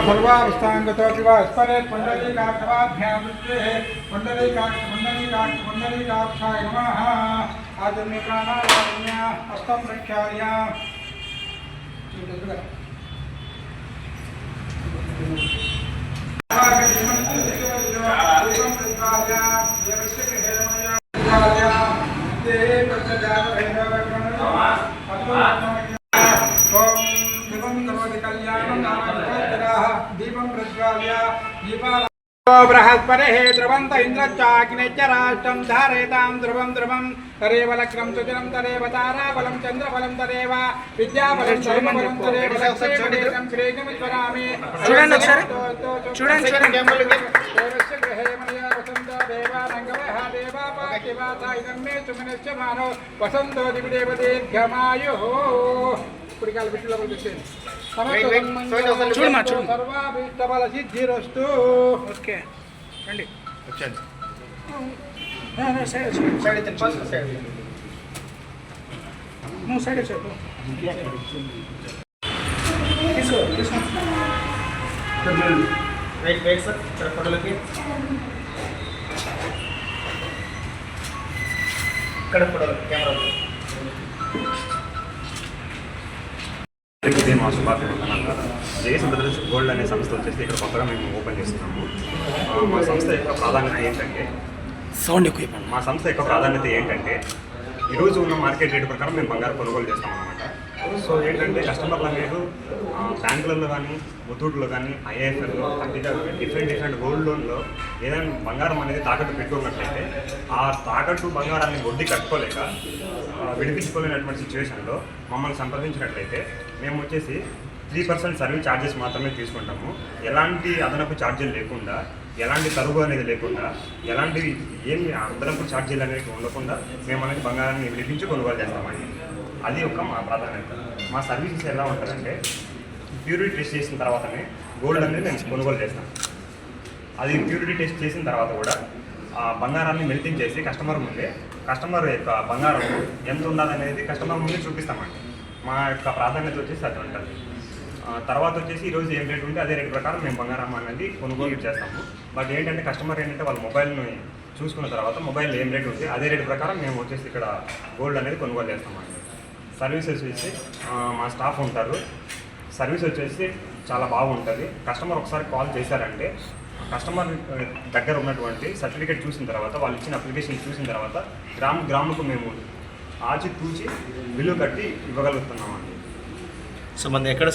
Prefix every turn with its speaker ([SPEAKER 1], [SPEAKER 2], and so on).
[SPEAKER 1] सर्वावस्थांगतो Shiva spray पुंडरीकाक्षवाभ्यां वृत्तेः पुंडरीकाक्षाय नमः। आजन्मे प्राणायाम्य हस्तं प्रक्षाल्य दीपं प्रज्वाल्य बृहस्पतिः ध्रुवन्त इन्द्रश्चाग्निश्च राष्ट्रं धारयतां ध्रुवं ध्रुवं तदेव लग्नं सुजनं तदेव ताराबलं चन्द्रबलं तदेव विद्याबलं दैवबलं तदेव लक्ष्मीपदेशं श्रीगमिश्वरामि చూడండి దేవస్య గృహే మయ వసంతో దేవానంగవః దేవాపాతివాస ఇదమ్మే సుమనశ్చ మానో వసంతో దివిదేవ దీర్ఘమాయుః ఇప్పుడు కాలు బిట్టులో వచ్చేయండి సర్వాభీష్టఫల సిద్ధిరస్తు. ఓకే రండి వచ్చండి సైడ్ తీసుకో
[SPEAKER 2] వెయిట్ సార్ ఇక్కడ ఫోటోలకి ఇక్కడ ఫోటోలు కెమెరా
[SPEAKER 3] మా శుభాకాంక్షలు. జేఎస్ బ్రదర్స్ గోల్డ్ అనే సంస్థ వచ్చేసి ఇక్కడ కొత్తగా మేము ఓపెన్ చేస్తున్నాము. మా సంస్థ యొక్క ప్రాధాన్యత ఏంటంటే ఈరోజు ఉన్న మార్కెట్ రేటు ప్రకారం మేము బంగారం కొనుగోలు చేస్తాం అన్నమాట. సో ఏంటంటే కస్టమర్లు అనేది బ్యాంకులలో కానీ ముత్తూట్లో కానీ ఐఏఎఫ్ఎల్లో డిఫరెంట్ గోల్డ్ లోన్లో ఏదైనా బంగారం అనేది తాకట్టు పెట్టుకున్నట్లయితే ఆ తాకట్టు బంగారాన్ని వడ్డీ కట్టుకోలేక విడిపించుకోలేనటువంటి సిచ్యువేషన్లో మమ్మల్ని సంప్రదించినట్లయితే మేము వచ్చేసి 3% సర్వీస్ ఛార్జెస్ మాత్రమే తీసుకుంటాము. ఎలాంటి అదనపు ఛార్జీలు లేకుండా, ఎలాంటి తరుగు అనేది లేకుండా, ఎలాంటి ఏమి అదనపు ఛార్జీలు అనేవి ఉండకుండా మేము అనేది బంగారాన్ని విడిపించి కొనుగోలు చేస్తామండి. అది ఒక మా ప్రాధాన్యత. మా సర్వీసెస్ ఎలా ఉంటుందంటే ప్యూరిటీ టెస్ట్ చేసిన తర్వాతనే గోల్డ్ అనేది మేము కొనుగోలు చేస్తాం. అది ప్యూరిటీ టెస్ట్ చేసిన తర్వాత కూడా ఆ బంగారాన్ని మెల్టింగ్ చేసి కస్టమర్ యొక్క బంగారం ఎంత ఉండాలనేది కస్టమర్ ముందే చూపిస్తామండి. మా యొక్క ప్రాధాన్యత వచ్చేసి అది ఉంటుంది. తర్వాత వచ్చేసి ఈరోజు ఏం రేటు ఉంటే అదే రేటు ప్రకారం మేము బంగారం అనేది కొనుగోలు చేస్తాము. బట్ ఏంటంటే కస్టమర్ ఏంటంటే వాళ్ళ మొబైల్ని చూసుకున్న తర్వాత మొబైల్ ఏం రేటు ఉంది అదే రేటు ప్రకారం మేము వచ్చేసి ఇక్కడ గోల్డ్ అనేది కొనుగోలు చేస్తామండి. సర్వీసెస్ వచ్చి మా స్టాఫ్ ఉంటారు. సర్వీస్ వచ్చేసి చాలా బాగుంటుంది. కస్టమర్ ఒకసారి కాల్ చేశారంటే కస్టమర్ దగ్గర ఉన్నటువంటి సర్టిఫికేట్ చూసిన తర్వాత వాళ్ళు ఇచ్చిన అప్లికేషన్ చూసిన తర్వాత గ్రాముకు మేము ఆచి తూచి బిల్లు కట్టి ఇవ్వగలుగుతున్నామండి.
[SPEAKER 2] సో మన ఎక్కడ